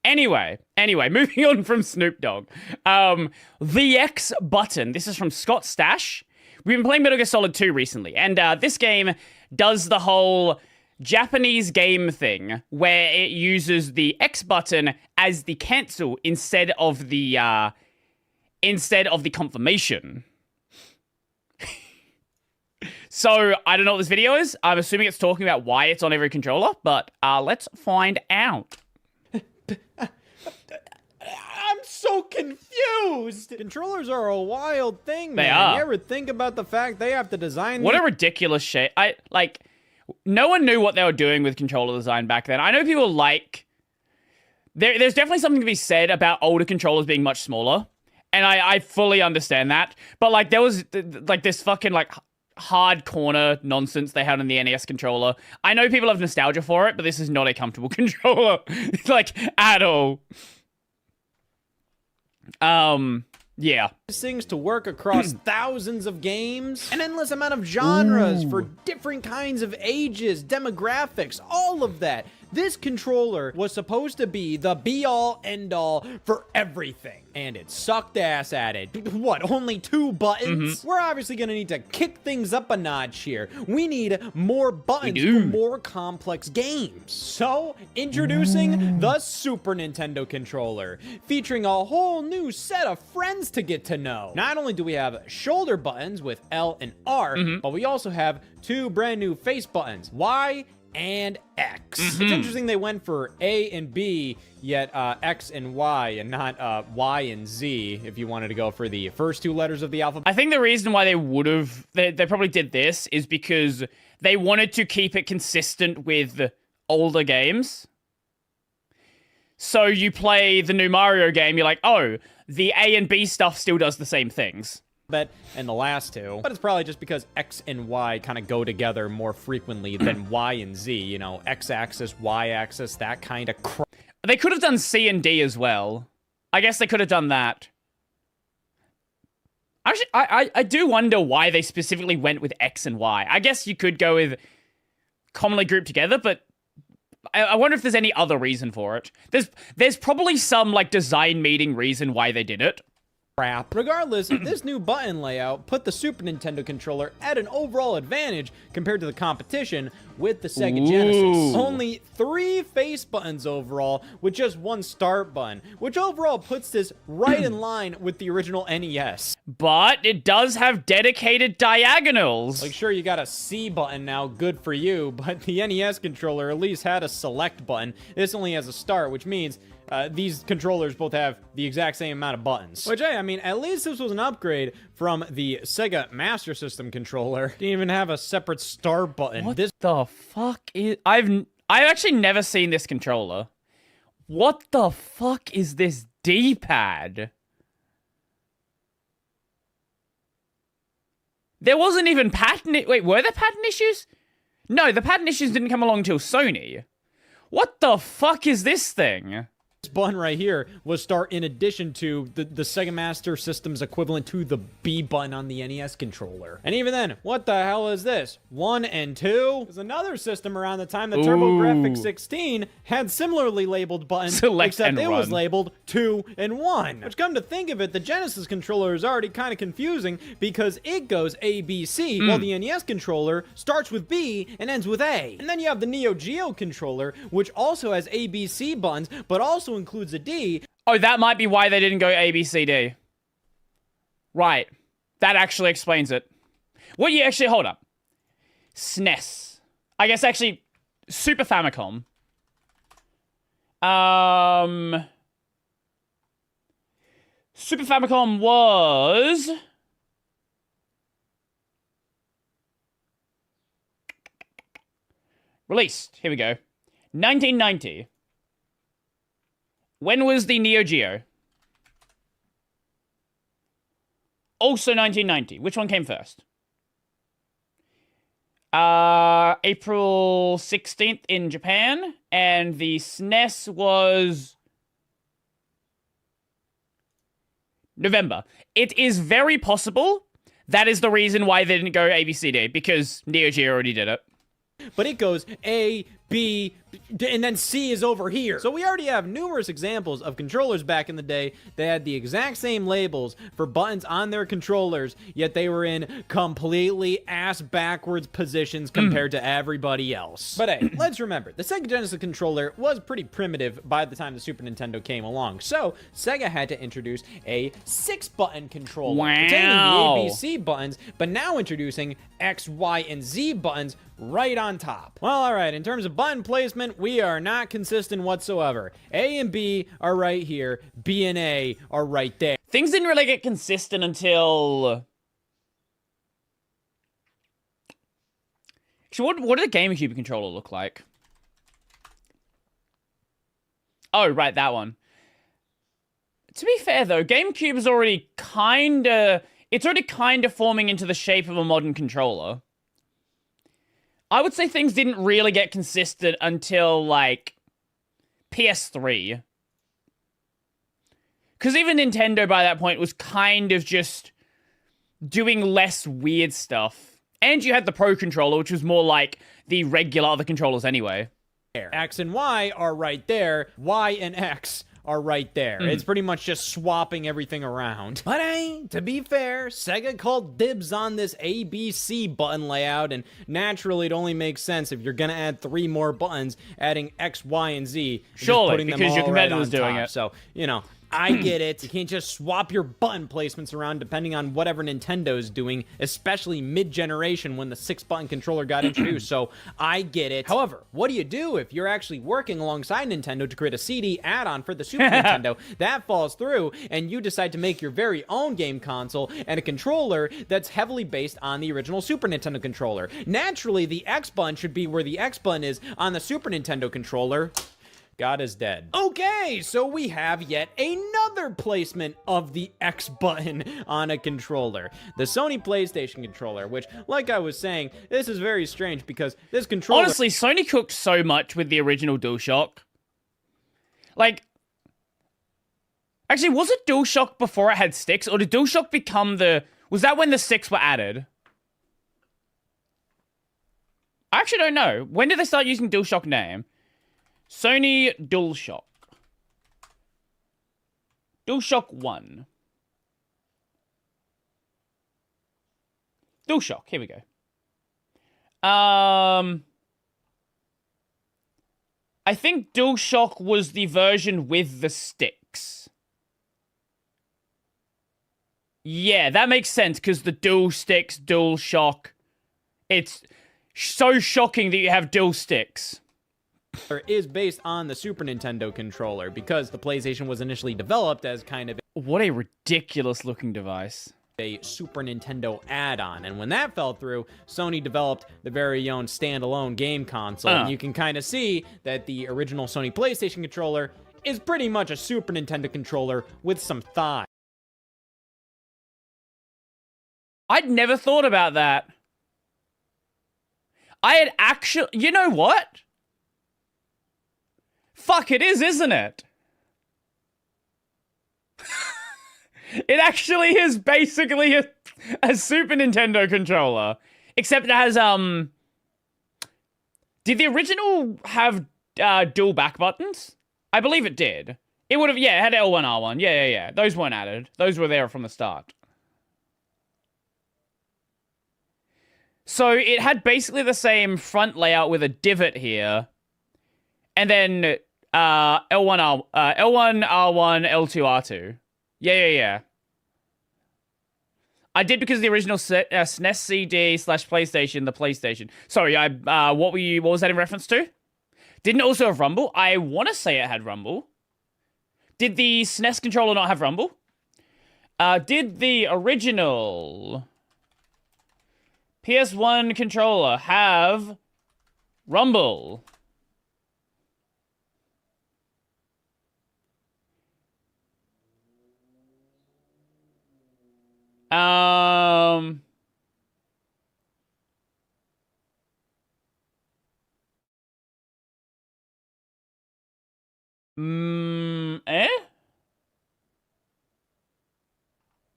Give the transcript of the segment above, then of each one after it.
Anyway, moving on from Snoop Dogg. The X button. This is from Scott Stash. We've been playing Metal Gear Solid 2 recently, and this game does the whole Japanese game thing where it uses the X button as the cancel instead of the confirmation. So, I don't know what this video is. I'm assuming it's talking about why it's on every controller, but let's find out. I'm so confused. Controllers are a wild thing, man. They are. You ever think about the fact they have to design What a ridiculous shit. No one knew what they were doing with controller design back then. I know people there's definitely something to be said about older controllers being much smaller. And I fully understand that. But, like, there was, like, this fucking, like, hard corner nonsense they had on the NES controller. I know people have nostalgia for it, but this is not a comfortable controller. Like, at all. Yeah. things to work across thousands of games, an endless amount of genres for different kinds of ages, demographics, all of that. This controller was supposed to be the be-all, end-all for everything. And it sucked ass at it. What, only 2 buttons? We're obviously gonna need to kick things up a notch here. We need more buttons for more complex games. So, introducing the Super Nintendo controller, featuring a whole new set of friends to get to know. Not only do we have shoulder buttons with L and R, but we also have 2 brand new face buttons, Y and X. It's interesting they went for A and B, yet X and Y, and not Y and Z, if you wanted to go for the first 2 letters of the alphabet. I think the reason why they probably did this is because they wanted to keep it consistent with older games. So you play the new Mario game, you're like, oh, the A and B stuff still does the same things. And the last 2. But it's probably just because X and Y kind of go together more frequently than Y and Z. You know, X-axis, Y-axis, that kind of crap. They could have done C and D as well. I guess they could have done that. Actually, I do wonder why they specifically went with X and Y. I guess you could go with commonly grouped together, but I wonder if there's any other reason for it. There's probably some, like, design meeting reason why they did it. Regardless, this new button layout put the Super Nintendo controller at an overall advantage compared to the competition with the Sega Genesis. Only 3 face buttons overall, with just 1 start button, which overall puts this right in line with the original NES. But it does have dedicated diagonals. Like, sure, you got a C button now, good for you, but the NES controller at least had a select button. This only has a start, which means these controllers both have the exact same amount of buttons. Which, hey, I mean, at least this was an upgrade from the Sega Master System controller. Didn't even have a separate start button. What the fuck is... I've actually never seen this controller. What the fuck is this D-pad? There wasn't even patent... Wait, were there patent issues? No, the patent issues didn't come along till Sony. What the fuck is this thing? This button right here was start in addition to the Sega Master System's equivalent to the B button on the NES controller. And even then, what the hell is this? 1 and 2? There's another system around the time that TurboGrafx 16 had similarly labeled buttons, except it was labeled 2 and 1. Which, come to think of it, the Genesis controller is already kind of confusing because it goes A, B, C, while the NES controller starts with B and ends with A. And then you have the Neo Geo controller, which also has A, B, C buttons, but also includes a D. Oh, that might be why they didn't go A, B, C, D. Right. That actually explains it. Well, yeah, actually, hold up. SNES. I guess, actually, Super Famicom. Super Famicom was... released. Here we go. 1990. When was the Neo Geo? Also 1990. Which one came first? April 16th in Japan, and the SNES was November. It is very possible that is the reason why they didn't go ABCD, because Neo Geo already did it. But it goes A, B, and then C is over here. So we already have numerous examples of controllers back in the day that had the exact same labels for buttons on their controllers, yet they were in completely ass-backwards positions compared to everybody else. But hey, let's remember, the Sega Genesis controller was pretty primitive by the time the Super Nintendo came along, so Sega had to introduce a 6-button controller containing the ABC buttons, but now introducing X, Y, and Z buttons right on top. Well, alright, in terms of button placement, we are not consistent whatsoever. A and B are right here, B and A are right there. Things didn't really get consistent until... Actually, what did the GameCube controller look like? Oh, right, that one. To be fair, though, GameCube is already kinda... It's already kinda forming into the shape of a modern controller. I would say things didn't really get consistent until, like, PS3. Because even Nintendo, by that point, was kind of just doing less weird stuff. And you had the Pro Controller, which was more like the regular other controllers anyway. X and Y are right there. Y and X are right there. It's pretty much just swapping everything around. But hey, to be fair, Sega called dibs on this ABC button layout, and naturally it only makes sense if you're gonna add 3 more buttons, adding X, Y, and Z. Surely, because your competitor was doing it. So, you know, I get it. You can't just swap your button placements around depending on whatever Nintendo's doing, especially mid-generation when the 6-button controller got introduced, so I get it. However, what do you do if you're actually working alongside Nintendo to create a CD add-on for the Super Nintendo? That falls through, and you decide to make your very own game console and a controller that's heavily based on the original Super Nintendo controller. Naturally, the X button should be where the X button is on the Super Nintendo controller. God is dead. Okay, so we have yet another placement of the X button on a controller. The Sony PlayStation controller, which, like I was saying, this is very strange because this controller... Honestly, Sony cooked so much with the original DualShock. Like... Actually, was it DualShock before it had sticks? Or did DualShock become the... Was that when the sticks were added? I actually don't know. When did they start using DualShock name? Sony DualShock. DualShock 1. DualShock, here we go. I think DualShock was the version with the sticks. Yeah, that makes sense, because the dual sticks, DualShock. It's so shocking that you have dual sticks. Is based on the Super Nintendo controller because the PlayStation was initially developed as kind of what a ridiculous looking device. A Super Nintendo add-on, and when that fell through, Sony developed the very own standalone game console, and you can kind of see that the original Sony PlayStation controller is pretty much a Super Nintendo controller with some thigh. I'd never thought about that. I had actually... You know what? Fuck, it is, isn't it? It actually is basically a Super Nintendo controller. Except it has, Did the original have, dual back buttons? I believe it did. It would have, yeah, it had L1, R1. Yeah. Those weren't added. Those were there from the start. So it had basically the same front layout with a divot here. And then... L1, R1, L2, R2. Yeah. I did because the original SNES CD / PlayStation, the PlayStation. Sorry, what was that in reference to? Didn't it also have Rumble? I want to say it had Rumble. Did the SNES controller not have Rumble? Did the original PS1 controller have Rumble?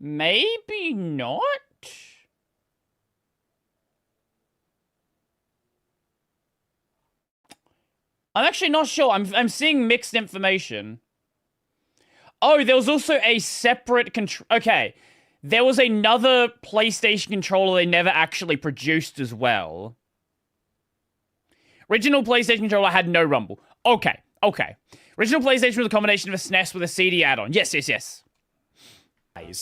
Maybe not? I'm actually not sure. I'm seeing mixed information. Oh, there was also a separate control. Okay, there was another PlayStation controller they never actually produced as well. Original PlayStation controller had no rumble. Okay. Original PlayStation was a combination of a SNES with a CD add-on. Yes.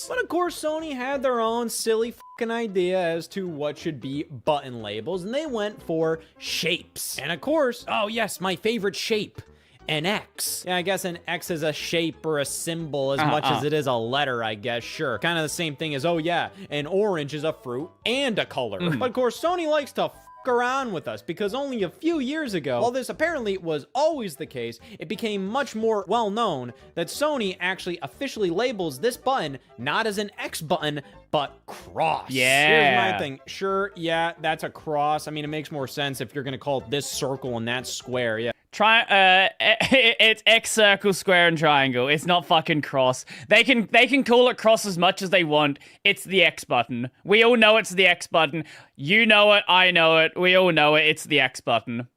But of course, Sony had their own silly fucking idea as to what should be button labels, and they went for shapes. And of course, oh yes, my favorite shape, an X. Yeah, I guess an X is a shape or a symbol as much as it is a letter, I guess, sure. Kind of the same thing as, oh yeah, an orange is a fruit and a color. But of course, Sony likes to around with us because only a few years ago, while this apparently was always the case, it became much more well known that Sony actually officially labels this button not as an X button, but cross. Yeah. Here's my thing. Sure, yeah, that's a cross. I mean, it makes more sense if you're gonna call it this circle and that square, yeah. It's X, circle, square, and triangle. It's not fucking cross. They can call it cross as much as they want. It's the X button. We all know it's the X button. You know it, I know it, we all know it. It's the X button.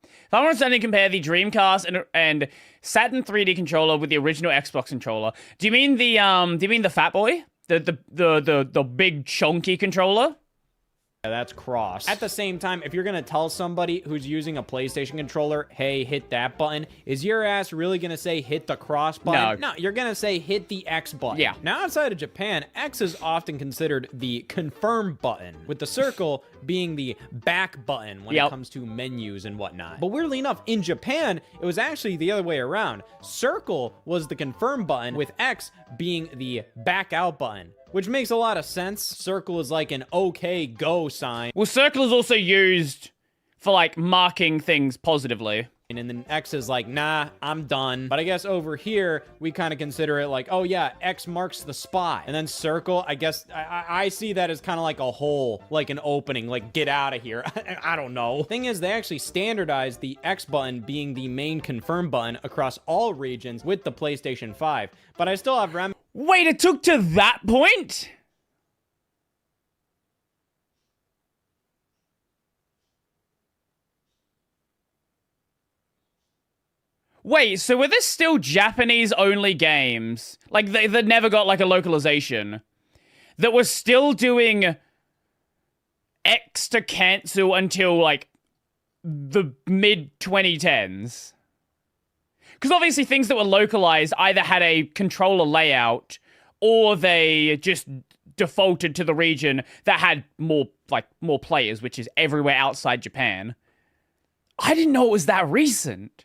If I want to compare the Dreamcast and Saturn 3D controller with the original Xbox controller, do you mean the Fat Boy? The big chunky controller? That's cross. At the same time, if you're gonna tell somebody who's using a PlayStation controller, hey, hit that button, is your ass really gonna say hit the cross button? No, you're gonna say hit the X button. Yeah. Now, outside of Japan, X is often considered the confirm button, with the circle being the back button when it comes to menus and whatnot. But weirdly enough, in Japan, it was actually the other way around. Circle was the confirm button, with X being the back out button. Which makes a lot of sense. Circle is like an okay go sign. Well, circle is also used for, like, marking things positively. And then X is like, nah, I'm done. But I guess over here, we kind of consider it like, oh yeah, X marks the spot. And then circle, I guess, I see that as kind of like a hole, like an opening, like get out of here. I don't know. Thing is, they actually standardized the X button being the main confirm button across all regions with the PlayStation 5. But I still have Wait, it took to that point? Wait, so were this still Japanese-only games? Like, they never got, like, a localization? That were still doing X to cancel until, like, the mid-2010s? Because obviously things that were localized either had a controller layout or they just defaulted to the region that had more players, which is everywhere outside Japan. I didn't know it was that recent.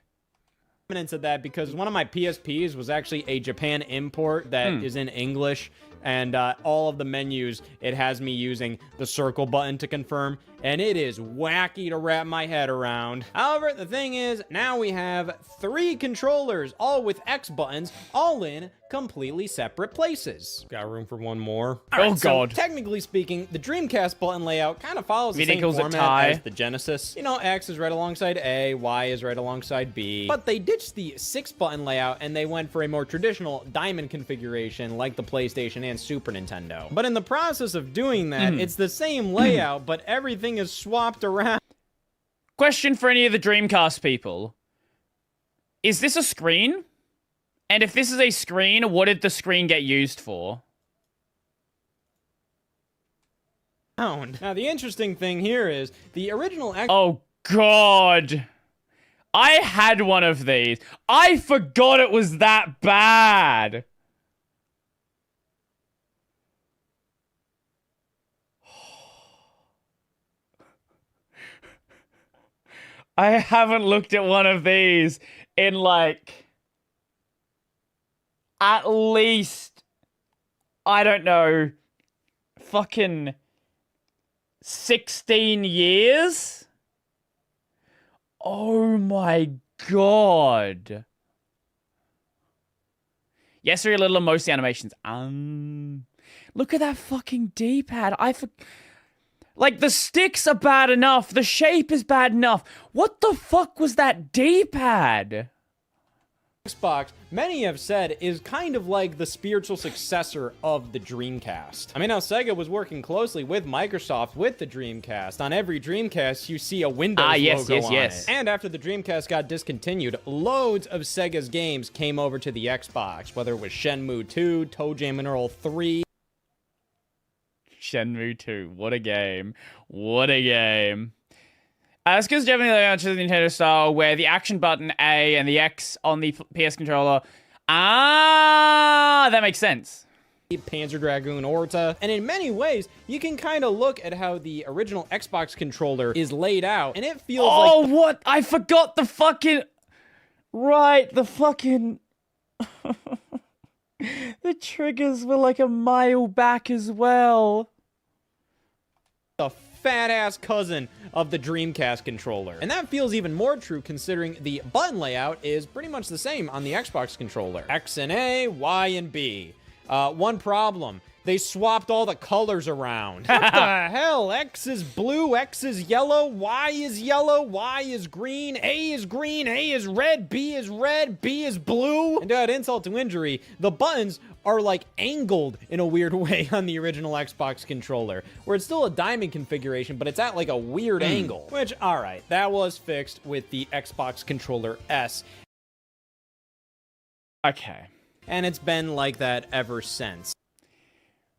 Into that because one of my PSPs was actually a Japan import that is in English, and all of the menus, it has me using the circle button to confirm, and it is wacky to wrap my head around. However, the thing is, now we have 3 controllers, all with X buttons, all in completely separate places. Got room for one more? Oh, God. So, technically speaking, the Dreamcast button layout kind of follows the same format as the Genesis. You know, X is right alongside A, Y is right alongside B. But they ditched the 6-button layout, and they went for a more traditional diamond configuration like the PlayStation and Super Nintendo. But in the process of doing that, it's the same layout, but everything is swapped around. Question for any of the Dreamcast people. Is this a screen? And if this is a screen, what did the screen get used for? Now, the interesting thing here is the original X. Oh, God. I had one of these. I forgot it was that bad. I haven't looked at one of these in, like, at least, I don't know, fucking 16 years? Oh my God. Yes, very little of most of the animations. Look at that fucking D-pad. Like, the sticks are bad enough. The shape is bad enough. What the fuck was that D-pad? Xbox, many have said, is kind of like the spiritual successor of the Dreamcast. I mean, how Sega was working closely with Microsoft with the Dreamcast. On every Dreamcast, you see a Windows logo on it. And after the Dreamcast got discontinued, loads of Sega's games came over to the Xbox, whether it was Shenmue 2, Toe Jam and Earl 3. Shenmue 2, what a game. What a game. This goes definitely like to the Nintendo style, where the action button A and the X on the PS controller. Ah, that makes sense. Panzer Dragoon Orta. And in many ways, you can kind of look at how the original Xbox controller is laid out, and it feels like... Oh, what? I forgot the fucking... Right, the fucking... The triggers were like a mile back as well. The fat-ass cousin of the Dreamcast controller. And that feels even more true considering the button layout is pretty much the same on the Xbox controller. X and A, Y and B. One problem. They swapped all the colors around. What the hell? X is blue, X is yellow, Y is yellow, Y is green, A is green, A is red, B is red, B is blue. And to add insult to injury, the buttons are like angled in a weird way on the original Xbox controller, where it's still a diamond configuration, but it's at like a weird angle. Which, all right, that was fixed with the Xbox controller S. Okay. And it's been like that ever since.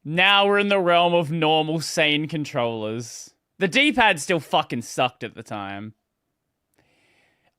Now we're in the realm of normal, sane controllers. The D-pad still fucking sucked at the time.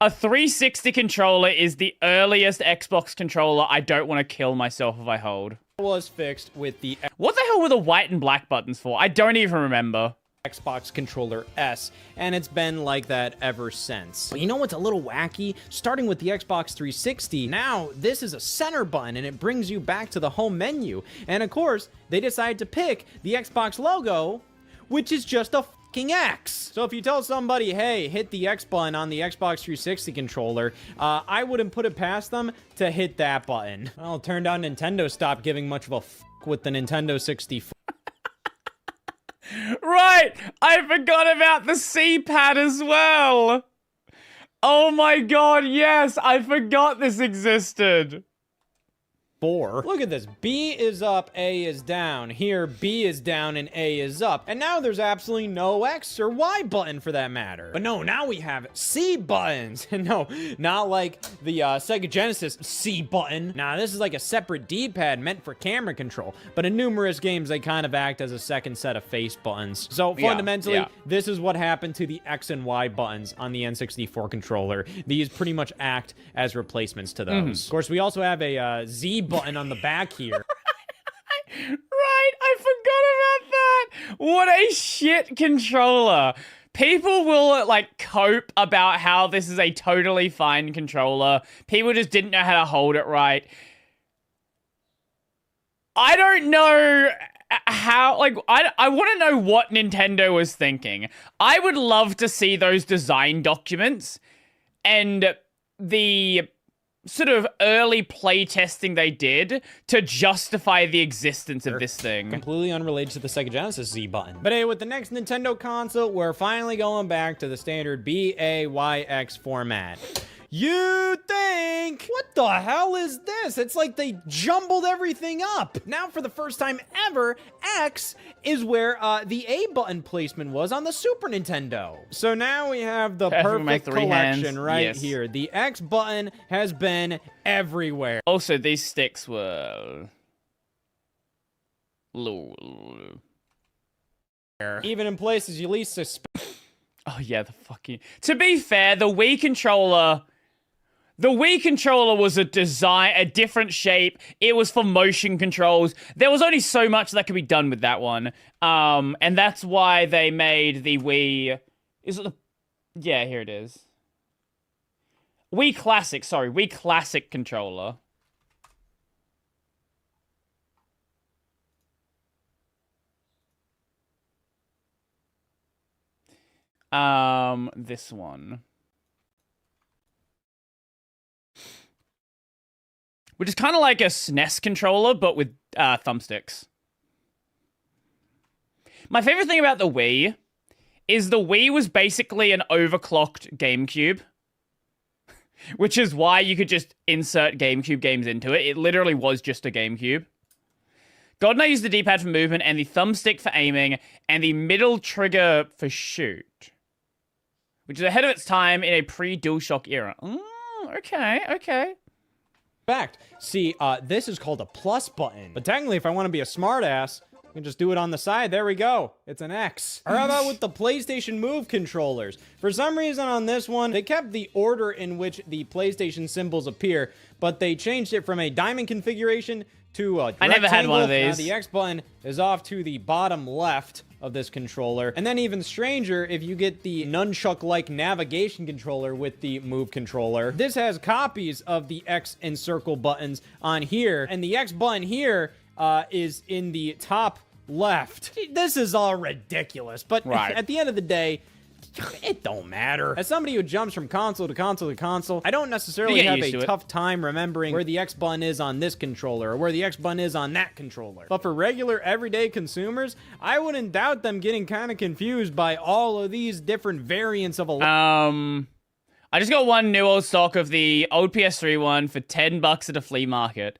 A 360 controller is the earliest Xbox controller I don't want to kill myself if I hold. Was fixed with the... What the hell were the white and black buttons for? I don't even remember. Xbox controller S, and it's been like that ever since. But you know what's a little wacky? Starting with the Xbox 360, now this is a center button and it brings you back to the home menu. And of course, they decided to pick the Xbox logo, which is just a fucking X. So if you tell somebody, hey, hit the X button on the Xbox 360 controller, I wouldn't put it past them to hit that button. Well, it turned out Nintendo stopped giving much of a fuck with the Nintendo 64. Right! I forgot about the C-pad as well! Oh my god, yes! I forgot this existed! Look at this. B is up, A is down. Here, B is down and A is up. And now there's absolutely no X or Y button for that matter. But no, now we have C buttons. And no, not like the Sega Genesis C button. Nah, this is like a separate D-pad meant for camera control. But in numerous games, they kind of act as a second set of face buttons. So fundamentally, this is what happened to the X and Y buttons on the N64 controller. These pretty much act as replacements to those. Of course, we also have a Z button on the back here. Right, I forgot about that. What a shit controller. People will like cope about how this is a totally fine controller. People just didn't know how to hold it right. I don't know how, like, I want to know what Nintendo was thinking. I would love to see those design documents and the sort of early play testing they did to justify the existence of this thing. Completely unrelated to the Sega Genesis Z button. But hey, with the next Nintendo console, we're finally going back to the standard BAYX format. You think? What the hell is this? It's like they jumbled everything up. Now, for the first time ever, X is where the A button placement was on the Super Nintendo. So now we have the perfect collection right here. The X button has been everywhere. Also, these sticks were... even in places you least suspect. Oh yeah, the fucking... To be fair, the Wii controller... The Wii controller was a different shape. It was for motion controls. There was only so much that could be done with that one. And that's why they made the Wii... Is it the... Yeah, here it is. Wii Classic, sorry. Wii Classic controller. This one. Which is kind of like a SNES controller, but with thumbsticks. My favorite thing about the Wii is the Wii was basically an overclocked GameCube. which is why you could just insert GameCube games into it. It literally was just a GameCube. GoldenEye used the D-pad for movement and the thumbstick for aiming and the middle trigger for shoot, which is ahead of its time in a pre-DualShock era. Okay. Fact. See, this is called a plus button. But technically, if I want to be a smartass, I can just do it on the side. There we go. It's an X. Or how about with the PlayStation Move controllers? For some reason on this one, they kept the order in which the PlayStation symbols appear, but they changed it from a diamond configuration to a rectangle. I never had one of these. Now the X button is off to the bottom left of this controller. And then even stranger, if you get the nunchuck-like navigation controller with the Move controller, this has copies of the X and circle buttons on here. And the X button here is in the top left. This is all ridiculous, but at the end of the day, it don't matter. As somebody who jumps from console to console to console, I don't necessarily have a tough time remembering where the X button is on this controller or where the X button is on that controller. But for regular everyday consumers, I wouldn't doubt them getting kind of confused by all of these different variants of a... I just got one new old stock of the old PS3 one for $10 at a flea market.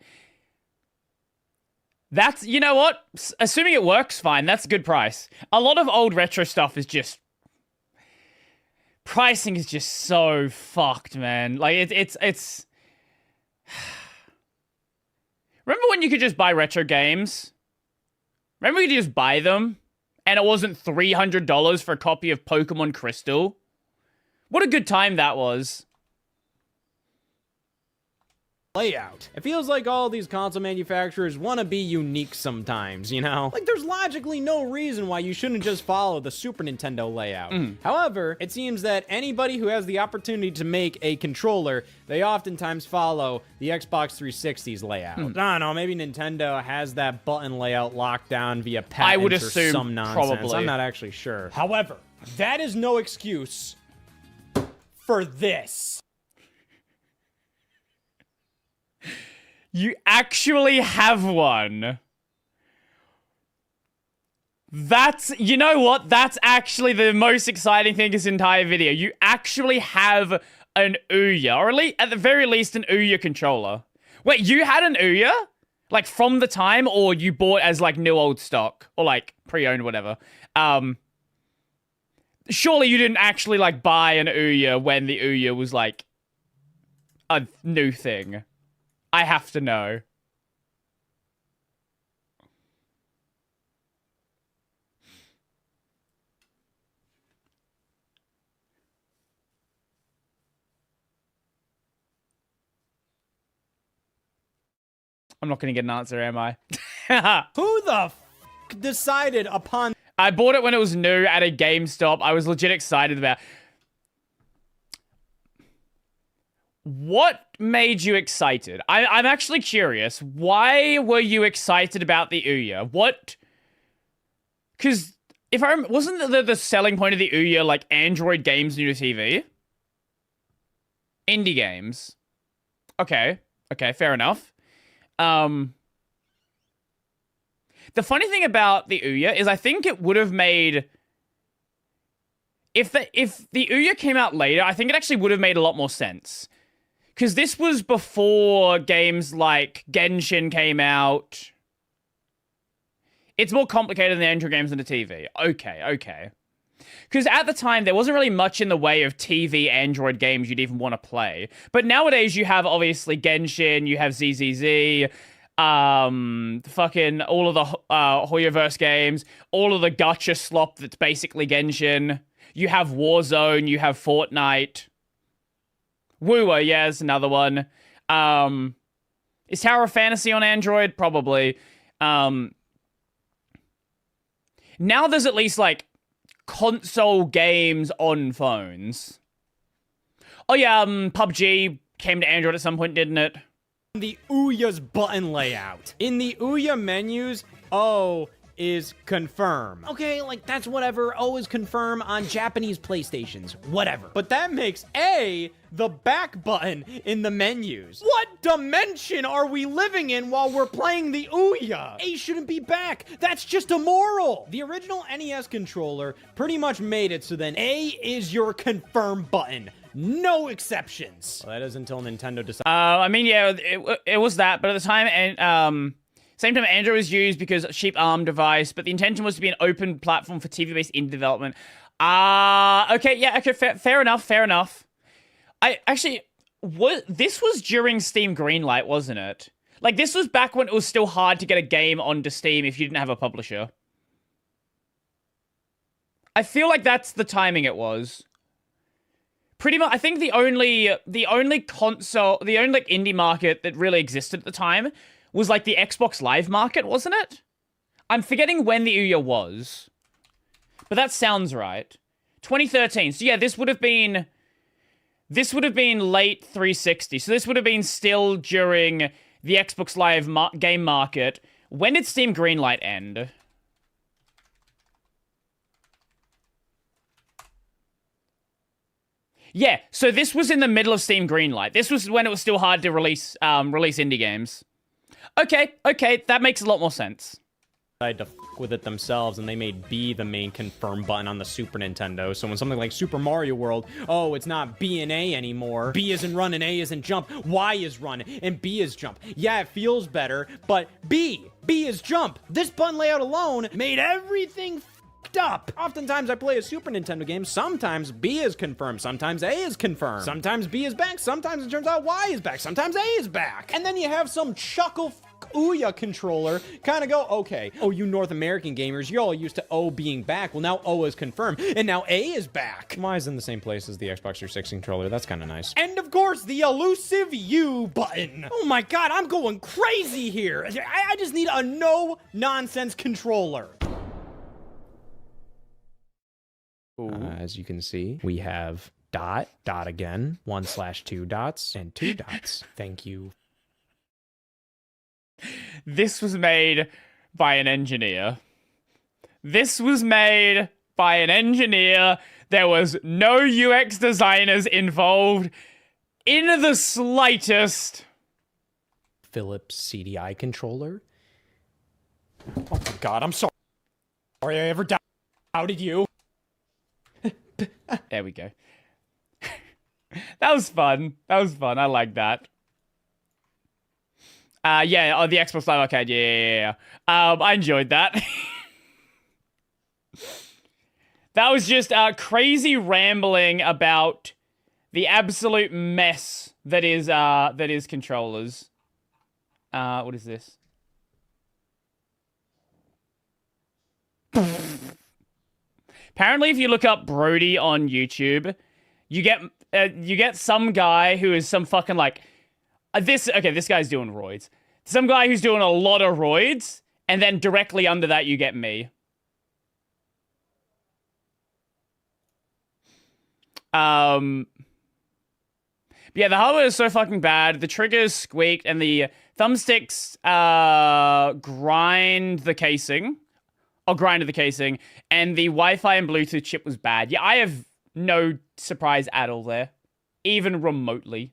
That's, you know what? Assuming it works fine, that's a good price. A lot of old retro stuff is just... pricing is just so fucked, man. Like, it's... Remember when you could just buy retro games? Remember you could just buy them? And it wasn't $300 for a copy of Pokemon Crystal? What a good time that was. Layout. It feels like all these console manufacturers want to be unique sometimes, you know? Like, there's logically no reason why you shouldn't just follow the Super Nintendo layout. However, it seems that anybody who has the opportunity to make a controller, they oftentimes follow the Xbox 360's layout. I don't know, maybe Nintendo has that button layout locked down via patents I would assume, or some nonsense. probably. I'm not actually sure. However, that is no excuse for this. You actually have one. That's, you know what? That's actually the most exciting thing in this entire video. You actually have an Ouya, or at the very least an Ouya controller. Wait, you had an Ouya? Like from the time, or you bought as like new old stock, or like pre-owned, whatever. Surely you didn't actually like buy an Ouya when the Ouya was like a new thing. I have to know. I'm not going to get an answer, am I? Who the f decided upon... I bought it when it was new at a GameStop. I was legit excited about... What made you excited? I'm actually curious. Why were you excited about the Ouya? What? Because if I wasn't the selling point of the Ouya like Android games new to TV? Indie games. Okay, fair enough. The funny thing about the Ouya is I think it would have made... If the Ouya came out later, I think it actually would have made a lot more sense. Because this was before games like Genshin came out. It's more complicated than the Android games on the TV. Okay. Because at the time, there wasn't really much in the way of TV Android games you'd even want to play. But nowadays, you have, obviously, Genshin, you have ZZZ, fucking all of the Hoyoverse games, all of the gacha slop that's basically Genshin. You have Warzone, you have Fortnite. Woowa, yeah, is another one. Is Tower of Fantasy on Android? Probably. Now there's at least, like, console games on phones. Oh, yeah, PUBG came to Android at some point, didn't it? The Ouya's button layout. In the Ouya menus, O is confirm. Okay, like, that's whatever. O is confirm on Japanese PlayStations. Whatever. But that makes A the back button in the menus. What dimension are we living in while we're playing the Ouya? A shouldn't be back. That's just immoral. The original NES controller pretty much made it so then A is your confirm button. no exceptions. Well, that is until Nintendo decided. I mean, yeah, it was that, but at the time, and same time, Android was used because a cheap ARM device, but the intention was to be an open platform for TV-based indie development. Okay, yeah, okay, fair enough, fair enough. This was during Steam Greenlight, wasn't it? Like, this was back when it was still hard to get a game onto Steam if you didn't have a publisher. I feel like that's the timing it was. Pretty much, I think the only console, the only like indie market that really existed at the time was like the Xbox Live market, wasn't it? I'm forgetting when the Ouya was, but that sounds right. 2013. So yeah, this would have been late 360. So this would have been still during the Xbox Live game market. When did Steam Greenlight end? Yeah, so this was in the middle of Steam Greenlight. This was when it was still hard to release indie games. Okay, that makes a lot more sense. To f with it themselves, and they made B the main confirm button on the Super Nintendo. So when something like Super Mario World, oh, it's not B and A anymore. B isn't run and A isn't jump. Y is run and B is jump. Yeah, it feels better, but B is jump. This button layout alone made everything up. Oftentimes I play a Super Nintendo game, sometimes B is confirmed, sometimes A is confirmed, sometimes B is back, sometimes it turns out Y is back, sometimes A is back. And then you have some chuckle Ouya controller kind of go, okay, oh, you North American gamers, you're all used to O being back. Well, now O is confirmed, and now A is back. Y is in the same place as the Xbox 360 controller. That's kind of nice. And of course, the elusive U button. Oh my god, I'm going crazy here. I just need a no-nonsense controller. As you can see, we have dot again, 1/2 dots, and 2 dots. Thank you. This was made by an engineer. This was made by an engineer. There was no UX designers involved in the slightest. Philips CDI controller. Oh my god, I'm sorry. Sorry I ever doubted you. There we go. That was fun. That was fun. I like that. Yeah, oh, the Xbox Live Arcade. Yeah. I enjoyed that. That was just crazy rambling about the absolute mess that is controllers. What is this? Apparently, if you look up Brodie on YouTube, you get some guy who is some fucking like this guy's doing roids. Some guy who's doing a lot of roids, and then directly under that you get me. Yeah, the hardware is so fucking bad. The triggers squeaked, and the thumbsticks grinded the casing, and the Wi-Fi and Bluetooth chip was bad. Yeah, I have no surprise at all there, even remotely.